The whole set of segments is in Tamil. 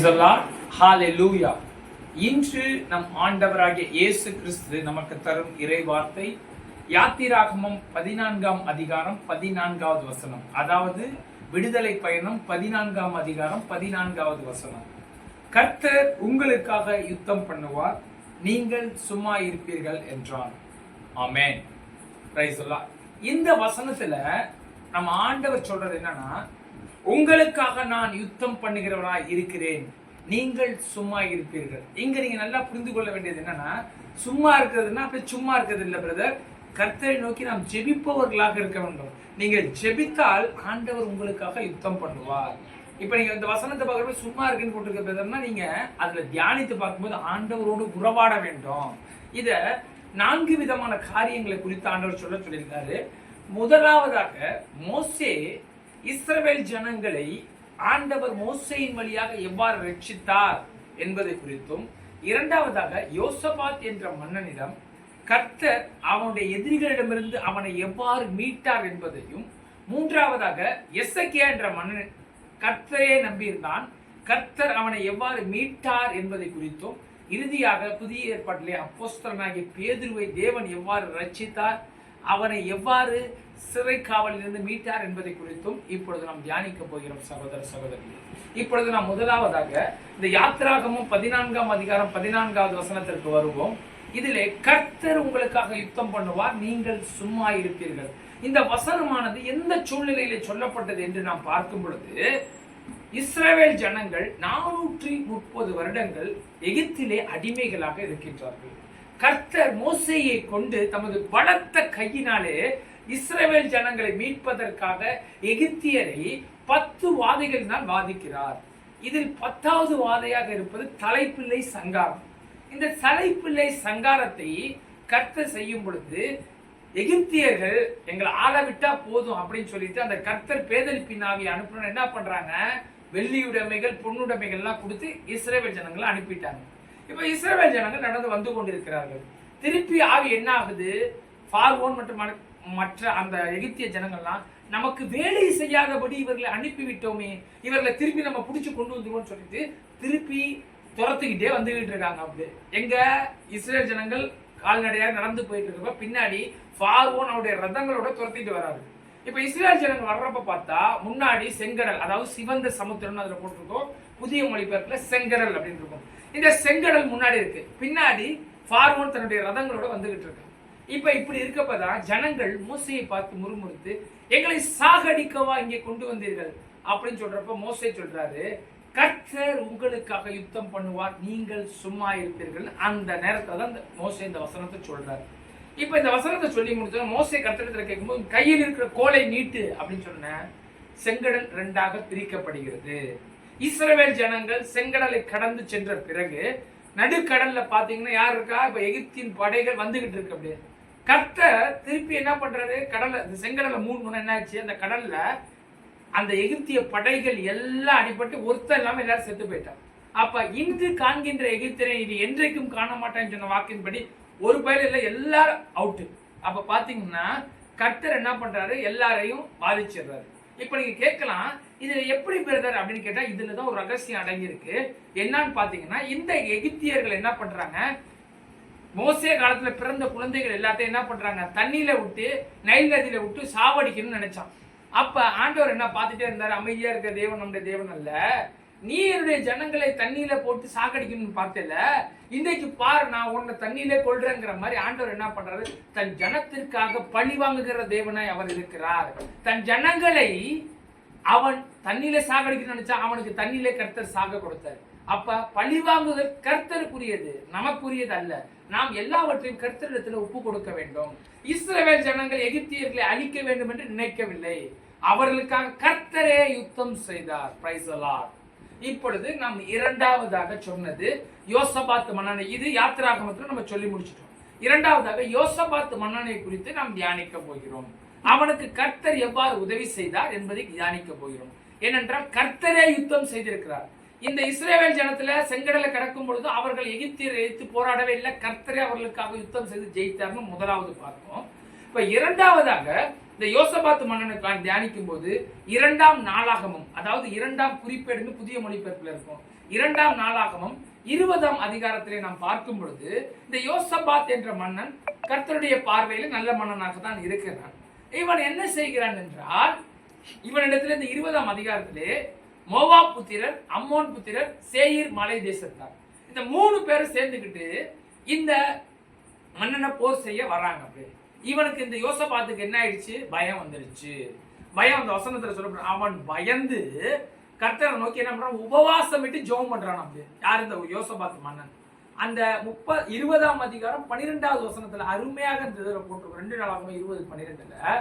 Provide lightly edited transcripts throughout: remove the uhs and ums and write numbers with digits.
பிரைஸ் தி லார்ட், ஹalleluya. இன்று நம் ஆண்டவராகிய இயேசு கிறிஸ்து நமக்கு தரும் இறை வார்த்தை யாத்திராகமம் 14ஆம் அதிகாரம் 14வது வசனம். அதாவது விடுதலை பயணம் 14ஆம் அதிகாரம் 14வது வசனம். கர்த்தர் உங்களுக்காக யுத்தம் பண்ணுவார், நீங்கள் சும்மா இருப்பீர்கள் என்றார். ஆமென். Praise the Lord. இந்த வசனத்துல நம்ம ஆண்டவர் சொல்றது என்னன்னா, உங்களுக்காக நான் யுத்தம் பண்ணுகிறவராய் இருக்கிறேன், நீங்கள் சும்மா இருப்பீர்கள். இங்க நீங்க நல்லா புரிந்து கொள்ள வேண்டியது என்னன்னா, சும்மா இருக்கிறதுனா அப்படி சும்மா இருக்கிறது இல்ல பிரதர். கர்த்தரை நோக்கி நாம் ஜெபிப்பவர்களாக இருக்க வேண்டும். நீங்க ஜெபித்தால் ஆண்டவர் உங்களுக்காக யுத்தம் பண்ணுவார். இப்ப நீங்க இந்த வசனத்தை பார்க்கும்போது சும்மா இருக்குன்னு போட்டிருக்க பிரதர்னா, நீங்க அதுல தியானித்து பார்க்கும்போது ஆண்டவரோடு உறவாட வேண்டும். இத 4 விதமான காரியங்களை குறித்து ஆண்டவர் சொல்லியிருக்காரு. முதலாவதாக, மோசே இஸ்ரவேல் ஜனங்களை ஆண்டவர் மோசேயின் வழியாக எவ்வாறு ரட்சித்தார் என்பதை குறித்தும், இரண்டாவதாக யோசபாத் என்ற மன்னனிடம் கர்த்தர் அவனுடைய எதிரிகளிடமிருந்து அவனை எவ்வாறு மீட்டார் என்பதையும், மூன்றாவதாக எசேக்கியா என்ற மன்னன் கர்த்தரையே நம்பியிருந்தான், கர்த்தர் அவனை எவ்வாறு மீட்டார் என்பதை குறித்தும், இறுதியாக புதிய ஏற்பாட்டிலே அப்போஸ்தலனாகிய பேதுருவை தேவன் எவ்வாறு ரட்சித்தார், அவனை எவ்வாறு சிறை காவலிலிருந்து மீட்டார் என்பதை குறித்தும் இப்பொழுது நாம் தியானிக்க போகிறோம் சகோதர சகோதரிகள். இப்பொழுது நாம் முதலாவதாக இந்த யாத்திராகமம் 14ஆம் அதிகாரம் 14வது வசனத்திற்கு வருவோம். இதிலே கர்த்தர் உங்களுக்காக யுத்தம் பண்ணுவார், நீங்கள் சும்மா இருப்பீர்கள். இந்த வசனமானது எந்த சூழ்நிலையிலே சொல்லப்பட்டது என்று நாம் பார்க்கும் பொழுது, இஸ்ரவேல் ஜனங்கள் 430 வருடங்கள் எகிப்திலே அடிமைகளாக இருக்கின்றார்கள். கர்த்தர் மோசேயை கொண்டு தமது பலத்த கையினாலே இஸ்ரவேல் ஜனங்களை மீட்பதற்காக எகிப்தியரை 10 வாதைகளினால் வாதிக்கிறார். இதில் 10வது வாதையாக இருப்பது தலைப்பிள்ளை சங்காரம். இந்த தலைப்பிள்ளை சங்காரத்தை கர்த்தர் செய்யும் பொழுது, எகிப்தியர்கள் எங்களை ஆளவிட்டா போதும் அப்படின்னு சொல்லிட்டு அந்த கர்த்தர் பேதலிப்பின் ஆவியை அனுப்பணும் என்ன பண்றாங்க, வெள்ளியுடைமைகள் பொன்னுடைமைகள் எல்லாம் கொடுத்து இஸ்ரவேல் ஜனங்களை அனுப்பிட்டாங்க. இப்ப இஸ்ரவேல் ஜனங்கள் நடந்து வந்து கொண்டிருக்கிறார்கள். திருப்பி ஆவி என்ன ஆகுது, பார்வோன் மற்றும் மற்ற அந்த எகிப்திய ஜனங்கள்லாம் நமக்கு வேலை செய்யாதபடி இவர்களை அனுப்பிவிட்டோமே, இவர்களை திருப்பி நம்ம பிடிச்சு கொண்டு வந்துருவோம்னு சொல்லிட்டு திருப்பி துரத்துக்கிட்டே வந்துகிட்டு இருக்காங்க. அப்படி எங்க இஸ்ரேல் ஜனங்கள் கால்நடையாக நடந்து போயிட்டு இருக்கப்ப பின்னாடி பார்வோன் அவருடைய ரதங்களோட துரத்திட்டு வராரு. இப்ப இஸ்ரேல் ஜனங்கள் வர்றப்ப பார்த்தா முன்னாடி செங்கடல், அதாவது சிவந்த சமுத்திரம் அதுல போட்டிருக்கோம், புதிய மொழிபெயர்ப்புல செங்கடல் அப்படின்னு இருக்கும். இந்த செங்கடல் முன்னாடி இருக்கு, பின்னாடி பார்வோன் தன்னுடைய ரதங்களோட வந்துகிட்டு இருக்கு. இப்ப இப்படி இருக்கப்பதான் ஜனங்கள் மோசையை பார்த்து முறுமுறுத்து, எங்களை சாகடிக்கவா இங்கே கொண்டு வந்தீர்கள் அப்படின்னு சொல்றப்ப மோசே சொல்றாரு, கர்த்தர் உங்களுக்காக யுத்தம் பண்ணுவார், நீங்கள் சும்மா இருப்பீர்கள். அந்த நேரத்துல தான் மோசே இந்த வசனத்தை சொல்றாரு. இப்ப இந்த வசனத்தை சொல்லி முடிச்சோம். மோசே கர்த்தரிடத்துல கேட்கும்போது, கையில் இருக்கிற கோலை நீட்டு அப்படின்னு சொன்ன செங்கடல் 2ஆக பிரிக்கப்படுகிறது. இஸ்ரவேல் ஜனங்கள் செங்கடலை கடந்து சென்ற பிறகு நடுக்கடல்ல பாத்தீங்கன்னா யார் இருக்கா, இப்ப எகிப்தின் படைகள் வந்துகிட்டு இருக்கு. அப்படியே கர்த்தர் திருப்பி என்ன பண்றாரு, கடல்ல செங்கடலை மூணு என்ன ஆச்சு, அந்த கடல்ல அந்த எகிப்திய படைகள் எல்லாம் அடிபட்டு ஒருத்தர் இல்லாம எல்லாரும் செத்து போயிட்டாங்க. அப்ப இன்று காண்கின்ற எகிப்தியரை இது என்றைக்கும் காண மாட்டேன்னு சொன்ன வாக்கின்படி ஒரு பயில இல்ல, எல்லாரும் அவுட்டு. அப்ப பாத்தீங்கன்னா கர்த்தர் என்ன பண்றாரு, எல்லாரையும் பாதிச்சிடுறாரு. இப்ப நீங்க கேட்கலாம், இதுல எப்படி பிரதர் அப்படின்னு கேட்டா, இதுலதான் ஒரு ரகசியம் அடங்கி இருக்கு. என்னன்னு பாத்தீங்கன்னா, இந்த எகிப்தியர்கள் என்ன பண்றாங்க, மோசே காலத்துல பிறந்த குழந்தைகள் எல்லாத்தையும் என்ன பண்றாங்க, தண்ணியில விட்டு நைல் நதியில விட்டு சாவடிக்கணும்னு நினைச்சான். அப்ப ஆண்டவர் என்ன பார்த்துட்டே இருந்தாரு, அமைதியா இருக்க தேவன் நம்முடைய தேவன் அல்ல, நீ என்னுடைய ஜனங்களை தண்ணியில போட்டு சாகடிக்கணும்னு பார்த்தல, இன்றைக்கு பாரு நான் உன்னை தண்ணியிலே கொள்றேங்கிற மாதிரி ஆண்டவர் என்ன பண்றாரு, தன் ஜனத்திற்காக பழி வாங்குகிற தேவனாய் அவர் இருக்கிறார். தன் ஜனங்களை அவன் தண்ணியில சாகடிக்கணும்னு நினைச்சா அவனுக்கு தண்ணியிலே கர்த்தர் சாக கொடுத்தார். அப்ப பழி வாங்குதல் கர்த்தருக்குரியது, நமக்குரியது அல்ல. நாம் எல்லாவற்றையும் கர்த்தரிடத்துல ஒப்பு கொடுக்க வேண்டும். இஸ்ரவேல் ஜனங்கள் எகிப்தியர்களை அழிக்க வேண்டும் என்று நினைக்கவில்லை, அவர்களுக்காக கர்த்தரே யுத்தம் செய்தார். Price the Lord. இப்பொழுது நாம் இரண்டாவதாக சொன்னது யோசபாத் மன்னனை. இது யாத்திராகமத்துல நம்ம சொல்லி முடிச்சிட்டோம். இரண்டாவதாக யோசபாத் மன்னனை குறித்து நாம் தியானிக்க போகிறோம். அவனுக்கு கர்த்தர் எவ்வாறு உதவி செய்தார் என்பதை தியானிக்க போகிறோம். ஏனென்றால் கர்த்தரே யுத்தம் செய்திருக்கிறார். இந்த இஸ்ரவேல் ஜனத்துல செங்கடலை கடக்கும் பொழுது அவர்கள் எகிப்தியரை எதிர்த்து போராடவே இல்லை, கர்த்தரே அவர்களுக்காக யுத்தம் செய்து ஜெயித்தார்னு முதலாவது பார்த்தோம். இப்ப இரண்டாவதாக இந்த யோசபாத்து மன்னனுக்கான தியானிக்கும் போது 2ஆம் நாளாகமம், அதாவது 2ஆம் குறிப்பேடுன்னு புதிய மொழிபெயர்ப்புல இருக்கும், 2ஆம் நாளாகமம் 20ஆம் அதிகாரத்திலே நாம் பார்க்கும் பொழுது இந்த யோசபாத் என்ற மன்னன் கர்த்தருடைய பார்வையில் நல்ல மன்னனாக தான் இருக்கிறான். இவன் என்ன செய்கிறான் என்றால், இவனிடத்தில் இந்த 20ஆம் அதிகாரத்திலே மோவாப் புத்திரர், அம்மோன் புத்திரர், சேயீர் மலை தேசத்தார், இந்த 3 பேரும் சேர்ந்துக்கிட்டு இந்த மன்னனை போர் செய்ய வராங்க. அப்படியே இவனுக்கு இந்த யோசபாத்துக்கு என்ன ஆயிடுச்சு? பயம் வந்துருச்சு. பயம் அந்த வசனத்துல சொல்ல, அவன் பயந்து கர்த்தரை நோக்கி என்ன பண்றான்? உபவாசம் விட்டு ஜெபம் பண்றான். அப்படியே யார்? இந்த யோசபாத்து மன்னன். அந்த 20ஆம் அதிகாரம் 12வது வசனத்துல அருமையாக இந்த இதுல போட்டிருக்கோம். 2 நாளாகமம் 20:12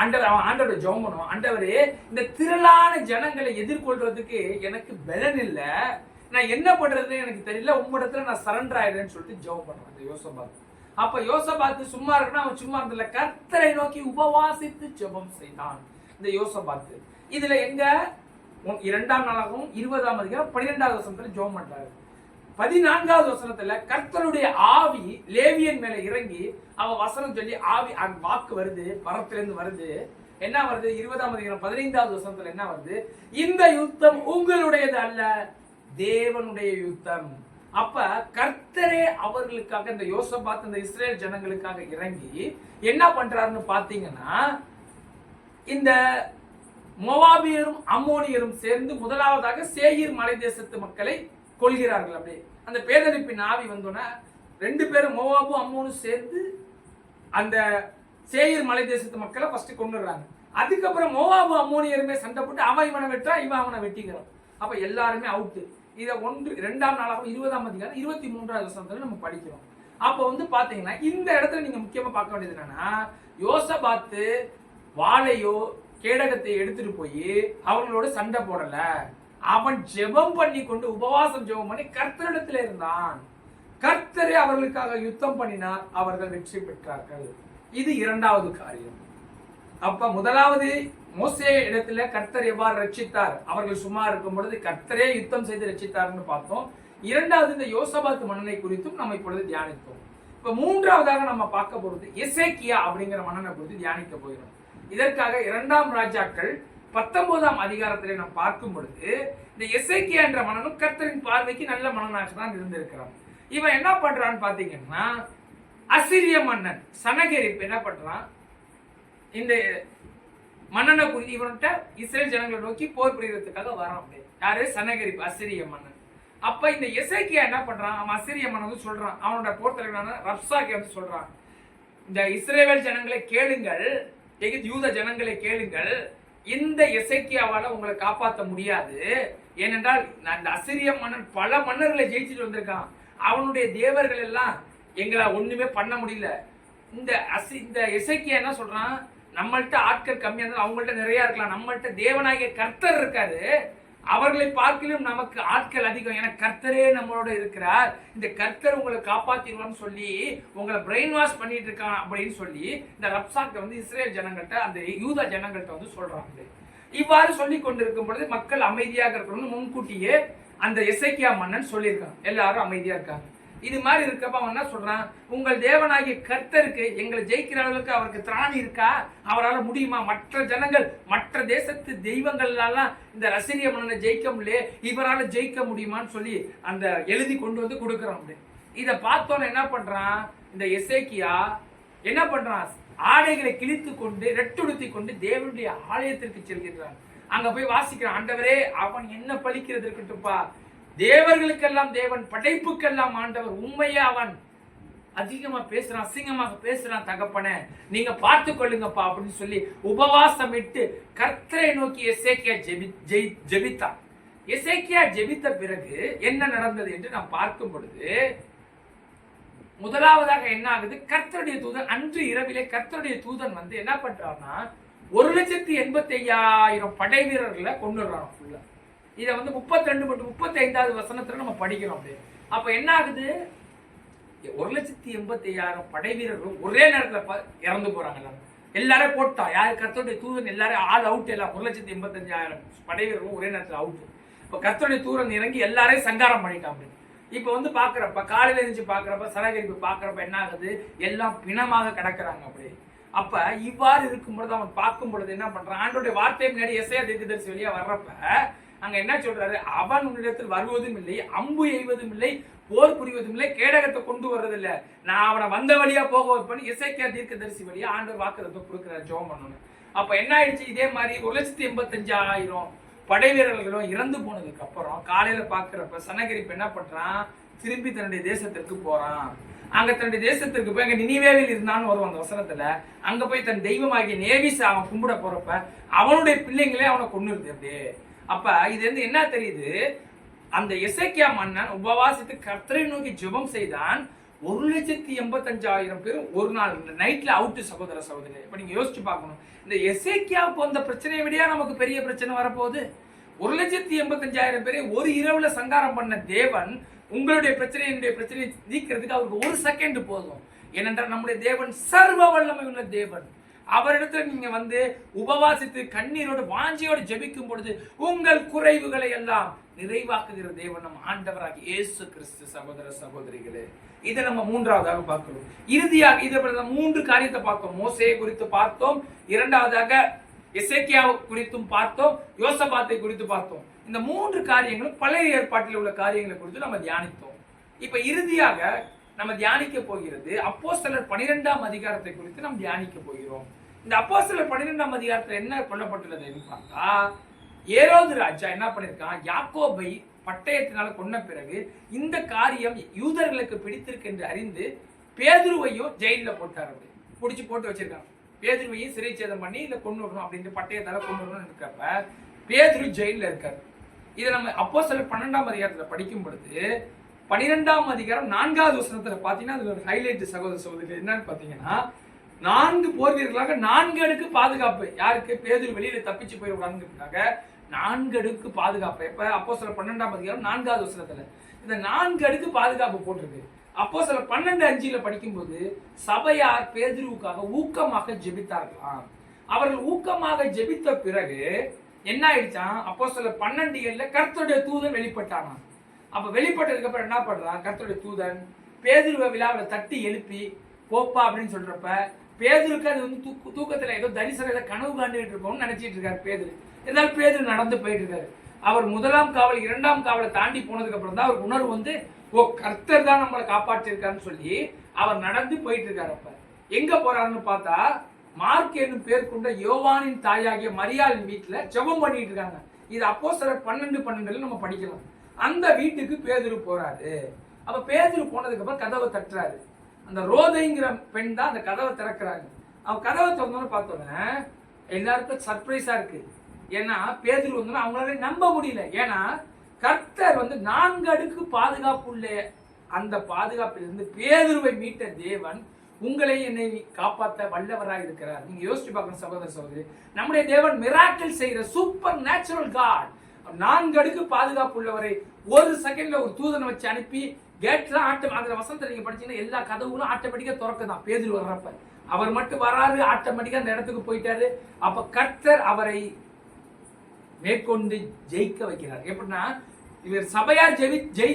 ஆண்டவரை ஜெபம் பண்ணுவோம். ஆண்டவரே, இந்த திரளான ஜனங்களை எதிர்கொள்றதுக்கு எனக்கு பலன் இல்ல, நான் என்ன பண்றதுன்னு எனக்கு தெரியல, உம்மிடத்துல நான் சரண்டர் ஆயிடுறேன்னு சொல்லிட்டு ஜெபம் பண்றான் இந்த யோசபாத். அப்ப யோசபாத்து சும்மா இருக்குன்னா அவன் சும்மா இருந்தல, கர்த்தரை நோக்கி உபவாசித்து ஜெபம் செய்தான் இந்த யோசபாத்து. இதுல எங்க 2ஆம் நாளாகவும் 20ஆம் அதிகாரம் 12வது வசனத்துல ஜெபம் பண்றாரு. 14வது வசனத்துல கர்த்தருடைய ஆவி லேவியன் மேல இறங்கி அவன் வசனம் சொல்லி ஆவி வாக்கு வருது, பரத்திலிருந்து வருது. என்ன வருது? 20ஆம் அதிகாரம் 15வது வசனத்துல என்ன வருது? இந்த யுத்தம் உங்களுடையது அல்ல, தேவனுடைய யுத்தம். அப்ப கர்த்தரே அவர்களுக்காக, இந்த யோசபாத் இந்த இஸ்ரேல் ஜனங்களுக்காக இறங்கி என்ன பண்றாருன்னு பாத்தீங்கன்னா, இந்த மோவாபியரும் அம்மோனியரும் சேர்ந்து முதலாவதாக சேயீர் மலை தேசத்து மக்களை கொள்கிறார்கள். அப்படியே அந்த பேதனிப்பின் ஆவி வந்தோன்னா 2 பேரும் மோவாபும் அம்மோனும் சேர்ந்து அந்த சேயீர் மலை தேசத்து மக்களை ஃபர்ஸ்ட் கொண்டுறாங்க. அதுக்கப்புறம் மோவாபு அம்மோனியருமே சண்டை போட்டு அவன் இவனை வெட்டா, இவன் அவனை வெட்டிக்கிறான். அப்ப எல்லாருமே அவுட்டு. இதை 2ஆம் நாளாகவும் 20ஆம் அதிகாரம் 23வது வசனத்துல நம்ம படிக்கிறோம். அப்ப வந்து பாத்தீங்கன்னா இந்த இடத்துல நீங்க முக்கியமா பார்க்க வேண்டியது என்னன்னா, யோசபாத்து வாளையோ கேடகத்தை எடுத்துட்டு போய் அவங்களோட சண்டை போடல, அவன் ஜெபம் பண்ணி கொண்டு உபவாசம் ஜெபம் பண்ணி கர்த்தரிடத்துல இருந்தான். கர்த்தரே அவர்களுக்காக யுத்தம் பண்ணினார், அவர்கள் வெற்றி பெற்றார்கள். இது 2வது காரியம். அப்ப முதலாவது மோசே இடத்துல கர்த்தர் எவ்வாறு ரட்சித்தார், அவர்கள் சும்மா இருக்கும் பொழுது கர்த்தரே யுத்தம் செய்து ரட்சித்தார்னு பார்த்தோம். 2வது இந்த யோசபாத் மன்னனை குறித்தும் நம்ம இப்பொழுது தியானித்தோம். இப்ப 3வதாக நம்ம பார்க்க போறது எசேக்கியா அப்படிங்கிற மன்னனை குறித்து தியானிக்க போகிறோம். இதற்காக 2ஆம் ராஜாக்கள் 19ஆம் அதிகாரத்திலே நாம் பார்க்கும் பொழுது இந்த எசேக்கியா என்ற மன்னனும் கர்த்தரின் பார்வைக்கு நல்ல மன்னனாக தான் இருந்திருக்கிறான். இவன் என்ன பண்றான்னு பாத்தீங்கன்னா, அசிரிய மன்னன் சனகெரிப் என்ன பண்றான்? இந்த மன்னனை குறித்து இவன்கிட்ட இஸ்ரேல் ஜனங்களை நோக்கி போர் புரியறதுக்காக வரான். யாரு? சனகெரிப், அசிரிய மன்னன். அப்ப இந்த எசேக்கியா என்ன பண்றான்? அவன் அசிரிய மன்னன் வந்து சொல்றான், அவனோட போர் தலைவனான ரப்சாக்கே வந்து சொல்றான், இந்த இஸ்ரேல் ஜனங்களை கேளுங்கள், யூத ஜனங்களை கேளுங்கள், இந்த எசேக்கியாவால உங்களை காப்பாற்ற முடியாது. ஏனென்றால் அந்த அசிரிய மன்னன் பல மன்னர்களை ஜெயிச்சுட்டு வந்திருக்கான், அவனுடைய தேவர்கள் எல்லாம் எங்களை ஒண்ணுமே பண்ண முடியல. இந்த எசேக்கியா என்ன சொல்றான்? நம்மள்ட்ட ஆட்கள் கம்மியா இருந்தாலும் அவங்கள்ட்ட நிறைய இருக்கலாம், நம்மள்ட்ட தேவனாகிய கர்த்தர் இருக்காரு, அவர்களை பார்க்கலும் நமக்கு ஆட்கள் அதிகம், என கர்த்தரே நம்மளோட இருக்கிறார், இந்த கர்த்தர் உங்களை காப்பாத்திடுவான்னு சொல்லி உங்களை பிரெயின் வாஷ் பண்ணிட்டு இருக்கான் அப்படின்னு சொல்லி இந்த ரப்சாக்கை வந்து இஸ்ரேல் ஜனங்கள்ட்ட, அந்த யூத ஜனங்கள்ட்ட வந்து சொல்றாங்க. இவ்வாறு சொல்லி கொண்டிருக்கும் பொழுது மக்கள் அமைதியாக இருக்கணும்னு முன்கூட்டியே அந்த எசேக்கியா மன்னன் சொல்லியிருக்கான். எல்லாரும் அமைதியா இருக்காங்க. இது மாதிரி இருக்கப்ப அவன் என்ன சொல்றான்? உங்கள் தேவனாகிய கர்த்தருக்கு எங்களை ஜெயிக்கிற அளவுக்கு அவருக்கு திராணி இருக்கா? அவரால் முடியுமா? மற்ற ஜனங்கள் மற்ற தேசத்து தெய்வங்கள்லாம் இந்த அசிரிய மன்னனை ஜெயிக்க முடியல, இவரால் ஜெயிக்க முடியுமான்னு சொல்லி அந்த எழுதி கொண்டு வந்து கொடுக்குறான். இதை பார்த்தோன்னு என்ன பண்றான்? இந்த எசேக்கியா என்ன பண்றான்? ஆடைகளை கிழித்து கொண்டு ரெட்டுடுத்தி கொண்டு தேவனுடைய ஆலயத்திற்கு செல்கிறான். அங்க போய் வாசிக்கிறான், ஆண்டவரே அவன் என்ன பழிக்கிறது இருக்கட்டும்பா, தேவர்களுக்கெல்லாம் தேவன், படைப்புக்கெல்லாம் ஆண்டவர், உண்மையா அவன் அதிகமா பேசுறான், அசிங்கமாக பேசுறான், தகப்பனே நீங்க பார்த்து கொள்ளுங்கப்பா அப்படின்னு சொல்லி உபவாசம் இட்டு கர்த்தரை நோக்கி எசேக்கியா ஜெபித்தான். எசேக்கியா ஜெபித்த பிறகு என்ன நடந்தது என்று நாம் பார்க்கும் பொழுது, முதலாவதாக என்ன ஆகுது? கர்த்தருடைய தூதன் அன்று இரவிலே கர்த்தருடைய தூதன் வந்து என்ன பண்றான்னா 1,85,000 படை வீரர்களை கொண்டுறான் ஃபுல்லா. இதை வந்து 32 மற்றும் 35வது வசனத்துல நம்ம படிக்கிறோம். அப்படியே அப்ப என்ன ஆகுது? 1,85,000 படை வீரர்களும் ஒரே நேரத்துல இறந்து போறாங்க. எல்லாரும் போட்டா யாரு? கர்த்தருடைய தூதன் எல்லாரும் ஆல் அவுட். எல்லாம் 1,85,000 படை வீரர்களும் ஒரே நேரத்துல அவுட். இப்ப கர்த்தருடைய தூதன் இறங்கி எல்லாரையும் சங்காரம் பண்ணிட்டான். இப்ப வந்து பாக்குறப்ப, காலையில இருந்துச்சு பாக்குறப்ப, சனகெரிப்பு பாக்குறப்ப என்ன ஆகுது? எல்லாம் பிணமாக கிடக்குறாங்க. அப்படி அப்ப இவ்வாறு இருக்கும் பொழுது அவன் பார்க்கும் பொழுது என்ன பண்றான், ஆண்டோடைய வார்த்தை முன்னாடி எசையா தீர்க்கதரிசி வெளியே வர்றப்ப அங்க என்ன சொல்றாரு, அவன் உன்னிடத்தில் வருவதும் இல்லை, அம்பு எய்வதும் இல்லை, போர் புரிவதும் இல்லை, கேடகத்தை கொண்டு வர்றது இல்ல, நான் அவனை வந்த வழியா போக வைப்பேன் எசேக்கியா தீர்க்கதரிசி வழியா ஆண்டவர் வாக்குத்தத்தம் கொடுக்கிறார் ஜெபம் பண்ணணும். அப்ப என்ன ஆயிடுச்சு, இதே மாதிரி 1,85,000 படை வீரர்களும் இறந்து போனதுக்கு அப்புறம் காலையில பாக்குறப்ப சனகரிப்பு என்ன பண்றான், திரும்பி தன்னுடைய தேசத்திற்கு போறான். அங்க தன்னுடைய தேசத்திற்கு போய் அங்க நினிவேவில் இருந்தான்னு வரும் அந்த வசனத்துல. அங்க போய் தன் தெய்வமாகிய நேவிஸ் அவன் கும்பிட போறப்ப அவனுடைய பிள்ளைங்களே அவனை கொன்னுருது அப்படியே. அப்ப இது வந்து என்ன தெரியுது, அந்த எசேக்கியா மன்னன் உபவாசித்து கர்த்தரை நோக்கி ஜெபம் செய்தான். 1,85,000 பேர் ஒரு நாள் நைட்ல அவுட். சகோதர சகோதரி, இப்ப நீங்க யோசிச்சு பார்க்கணும், இந்த எசேக்கியாவுக்கு வந்த பிரச்சனையை விட நமக்கு பெரிய பிரச்சனை வரப்போகுது. 1,85,000 பேரை ஒரு இரவுல சங்காரம் பண்ண தேவன் உங்களுடைய பிரச்சனை என்னுடைய பிரச்சனையை நீக்கிறதுக்கு அவருக்கு ஒரு செகண்ட் போதும். ஏனென்றால் நம்முடைய தேவன் சர்வ வல்லமை உள்ள தேவன். அவரிடத்துல நீங்க வந்து உபவாசித்து கண்ணீரோடு வாஞ்சியோடு ஜெபிக்கும் பொழுது உங்கள் குறைவுகளை எல்லாம் நிறைவாக்குகிற தேவன் நம் ஆண்டவராக இயேசு கிறிஸ்து. சகோதர சகோதரிகளே, இதை நம்ம மூன்றாவதாக பார்க்கிறோம். இறுதியாக இதை 3 காரியத்தை பார்த்தோம். மோசேயை குறித்து பார்த்தோம், இரண்டாவதாக எசேக்கியா குறித்தும் பார்த்தோம், யோசபாத்தை குறித்து பார்த்தோம். இந்த 3 காரியங்களும் பழைய ஏற்பாட்டில் உள்ள காரியங்களை குறித்து நம்ம தியானித்தோம். இப்ப இறுதியாக நம்ம தியானிக்க போகிறது அப்போஸ்தலர் 12ஆம் அதிகாரத்தை குறித்து நாம் தியானிக்க போகிறோம். இந்த அப்போஸ்தலர் 12ஆம் அதிகாரத்தில் என்ன சொல்லப்பட்டுள்ளதுன்னு பார்த்தா, ஏரோது ராஜா என்ன பண்ணிருக்கான், யாக்கோபை பட்டயத்தினால கொன்ன பிறகு இந்த காரியம் யூதர்களுக்கு பிடித்திருக்கு என்று அறிந்து பேதுருவையும் ஜெயில போட்டார். பிடிச்சு போட்டு வச்சிருக்காங்க. பேதுருவையும் சிறை சேதம் பண்ணி இல்ல கொண்டு வரணும் அப்படின்ட்டு பட்டயத்தால கொண்டு வரணும்னு இருக்கப்ப பேதுரு ஜெயில இருக்காரு. இதை நம்ம அப்போஸ்தலர் 12ஆம் அதிகாரத்துல படிக்கும் பொழுது 12ஆம் அதிகாரம் 4வது வசனத்துல பாத்தீங்கன்னா அதுல ஒரு ஹைலைட் சகோதர சகோதரி என்னன்னு பாத்தீங்கன்னா, 4 போர் வீரர்களாக 4 அடுக்கு பாதுகாப்பு. யாருக்கு? பேதுரு வெளியில தப்பிச்சு போயிடுவாங்க 4 அடுக்கு பாதுகாப்பு. இப்ப அப்போஸ்தலர் 12ஆம் அதிகாரம் 4வது வசனத்துல இந்த 4 அடுக்கு பாதுகாப்பு போட்டிருக்கு. அப்போஸ்தலர் 12:5 படிக்கும்போது சபையார் பேதுருவுக்காக ஊக்கமாக ஜெபித்தார்களாம். அவர்கள் ஊக்கமாக ஜெபித்த பிறகு என்ன ஆயிடுச்சான், அப்போஸ்தலர் 12:7 கர்த்தருடைய தூதன் வெளிப்பட்டானாம். அப்ப வெளிப்பட்டதுக்கு அப்புறம் என்ன பண்றான், கர்த்தருடைய தூதன் பேதுருவை விழாவில் தட்டி எழுப்பி போப்பா அப்படின்னு சொல்றப்ப பேதுருக்கு அது வந்து தூக்கத்துல ஏதோ தரிசனத்தை கனவு காண்டுகிட்டு இருக்கோம்னு நினைச்சிட்டு இருக்காரு பேதுரு. இருந்தாலும் பேதுரு நடந்து போயிட்டு இருக்காரு. அவர் 1ஆம் காவல் 2ஆம் காவலை தாண்டி போனதுக்கு அப்புறம் தான் அவர் உணர்வு வந்து, ஓ கர்த்தர் தான் நம்மளை காப்பாற்றிருக்காருன்னு சொல்லி அவர் நடந்து போயிட்டு இருக்காரு. அப்ப எங்க போறாருன்னு பார்த்தா, மார்க் என்னும் பேர் கொண்ட யோவானின் தாயாகிய மரியாளின் வீட்டுல ஜெபம் பண்ணிட்டு இருக்காங்க. இது அப்போஸ்தலர் 12:12 நம்ம படிக்கலாம். அந்த வீட்டுக்கு பேதுரு போறாரு. அப்ப பேதுரு போனதுக்கு அப்புறம் கதவை தட்டுறாரு. அந்த ரோதைங்கிற பெண் தான் அந்த கதவை திறக்கிறாங்க. அவ கதவை திறந்தோன்னு பார்த்தோன்னே எல்லாருக்கும் சர்ப்ரைஸா இருக்கு. ஏன்னா பேதுரு வந்து அவங்களால நம்ப முடியல. ஏன்னா கர்த்தர் வந்து 4 அடுக்கு பாதுகாப்பு உள்ள அந்த பாதுகாப்பிலிருந்து பேதுருவை மீட்ட தேவன் உங்களை என்னை காப்பாற்ற வல்லவராக இருக்கிறார். நீங்க யோசிச்சு பார்க்கணும் சகோதர சகோதரி, நம்முடைய தேவன் மிராக்கிள் செய்கிற சூப்பர் நேச்சுரல் காட். 4 அடுக்கு பாதுகாப்பு உள்ளவரை ஒரு செகண்ட்ல ஒரு தூதனை வச்சு அனுப்பி கேட்லாம் அதுல வசனத்தை நீங்க படிச்சீங்கன்னா எல்லா கதவுகளும் ஆட்டோமேட்டிக்கா திறக்குதான். பேதுரு வர்றப்ப அவர் மட்டும் வராரு, ஆட்டோமேட்டிக்கா அந்த இடத்துக்கு போயிட்டாரு. அப்ப கர்த்தர் அவரை மேற்கொண்டு ஜெயிக்க வைக்கிறார். எப்படின்னா, இவர் சபையார்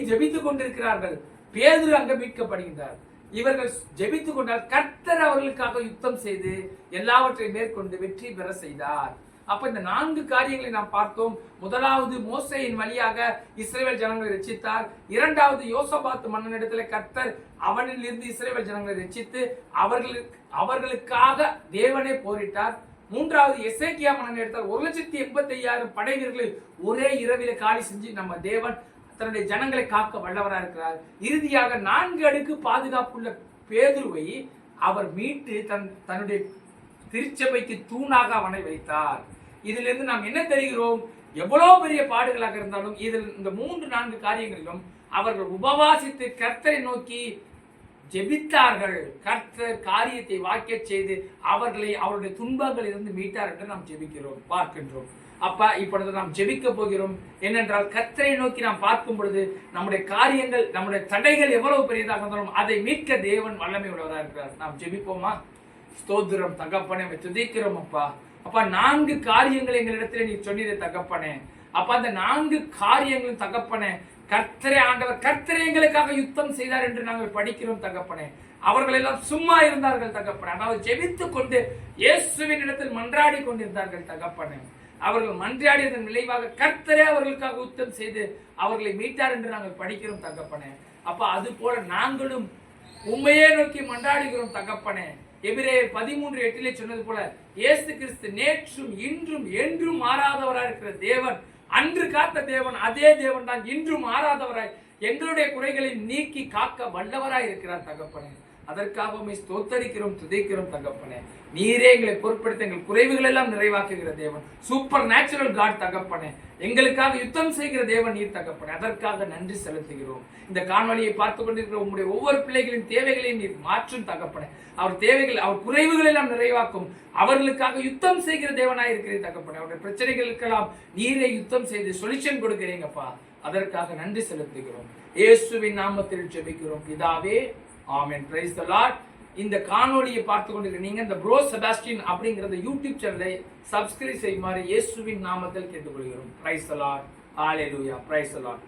ஜெபித்துக் கொண்டிருக்கிறார்கள், பேதுரு அங்க மீட்கப்படுகின்றார். இவர்கள் ஜெபித்துக் கொண்டால் கர்த்தர் அவர்களுக்காக யுத்தம் செய்து எல்லாவற்றையும் மேற்கொண்டு வெற்றி பெற செய்தார். அப்ப இந்த 4 காரியங்களை நாம் பார்த்தோம். முதலாவது மோசேயின் வழியாக இஸ்ரவேல் ஜனங்களை ரட்சித்தார். இரண்டாவது யோசபாத் மன்னனிடத்துல கர்த்தர் அவனில் இருந்து இஸ்ரவேல் ஜனங்களை ரட்சித்து அவர்களுக்காக தேவனே போரிட்டார். மூன்றாவது எசேக்கியா மன்னனிடத்தில் 1,85,000 படை வீரர்களை ஒரே இரவில காலி செஞ்சு நம்ம தேவன் தன்னுடைய ஜனங்களை காக்க வல்லவராக இருக்கிறார். இறுதியாக 4 அடுக்கு பாதுகாப்புள்ள பேதுருவை அவர் மீட்டு தன்னுடைய திருச்சபைக்கு தூணாக அவனை வைத்தார். இதிலிருந்து நாம் என்ன தெரிகிறோம், எவ்வளவு பெரிய பாடுகளாக இருந்தாலும் இதில் இந்த 3-4 காரியங்களிலும் அவர்கள் உபவாசித்து கர்த்தரை நோக்கி ஜெபித்தார்கள். கர்த்தர் காரியத்தை வாக்கிய செய்து அவர்களை அவருடைய துன்பங்களில் இருந்து மீட்டார் என்று நாம் ஜெபிக்கிறோம் பார்க்கின்றோம். அப்ப இப்பொழுது நாம் ஜெபிக்க போகிறோம். என்னென்றால் கர்த்தரை நோக்கி நாம் பார்க்கும் பொழுது நம்முடைய காரியங்கள், நம்முடைய தடைகள் எவ்வளவு பெரியதாக இருந்தாலும் அதை மீட்க தேவன் வல்லமை உள்ளவராக இருக்கிறார். நாம் ஜெபிப்போமா? ஸ்தோத்திரம் தகப்பனே, துதிக்கிறோம் அப்பா. அப்பா 4 காரியங்கள் எங்களிடத்துல நீ சொன்னீரே தகப்பனே. அப்ப அந்த 4 காரியங்களும் தகப்பனே, கர்த்தரே ஆண்டவர் கர்த்தரே எங்களுக்காக யுத்தம் செய்தார் என்று நாங்கள் படிக்கிறோம் தகப்பனே. அவர்கள் எல்லாம் சும்மா இருந்தார்கள் தகப்பனே. அதாவது ஜெபித்துக் கொண்டு இயேசுவின் இடத்தில் மன்றாடி கொண்டிருந்தார்கள் தகப்பனே. அவர்கள் மன்றாடியதன் விளைவாக கர்த்தரே அவர்களுக்காக யுத்தம் செய்து அவர்களை மீட்டார் என்று நாங்கள் படிக்கிறோம் தகப்பனே. அப்ப அது போல நாங்களும் உண்மையே நோக்கி மன்றாடுகிறோம் தகப்பனே. எபிரேயர் 13:8 சொன்னது போல இயேசு கிறிஸ்து நேற்றும் இன்றும் என்றும் மாறாதவராய் இருக்கிற தேவன், அன்று காத்த தேவன் அதே தேவன் தான் இன்றும் மாறாதவராய் எங்களுடைய குறைகளை நீக்கி காக்க வல்லவராய் இருக்கிறார் தகப்பனே. அதற்காக உம்மை ஸ்தோத்தரிக்கிறோம், துதிக்கிறோம் தகப்பனே. நீரே எங்களை பொறுப்படுத்த எங்கள் குறைவுகள் எல்லாம் நிறைவாக்குகிற தேவன், சூப்பர் நேச்சுரல் காட் தகப்பனே. எங்களுக்காக யுத்தம் செய்கிற தேவன் நீர் தகப்பனே. அதற்காக நன்றி செலுத்துகிறோம். இந்த காணொலியை பார்த்து கொண்டிருக்கிற உங்களுடைய ஒவ்வொரு பிள்ளைகளின் தேவைகளையும் நீர் மாற்றும் தகப்பனே. அவர் தேவைகள், அவர் குறைவுகள் எல்லாம் நிறைவாக்கும். அவர்களுக்காக யுத்தம் செய்கிற தேவனாய் இருக்கிற தகப்பனே. அவருடைய பிரச்சனைகளுக்கெல்லாம் நீரே யுத்தம் செய்து சொல்யூஷன் கொடுக்கிறீங்கப்பா. அதற்காக நன்றி செலுத்துகிறோம். இயேசுவின் நாமத்தில் ஜெபிக்கிறோம் பிதாவே, ஆமென். Praise the Lord. இந்த காணொளியை பார்த்து கொண்டிருக்கிற நீங்க இந்த ப்ரோ செபாஸ்டியன் அப்படிங்கறத யூடியூப் சேனலை சப்ஸ்கிரைப் செய்யுமாறு இயேசுவின் நாமத்தில் கேட்டுக்கொள்கிறோம். Price the Lord. Hallelujah. Price the Lord.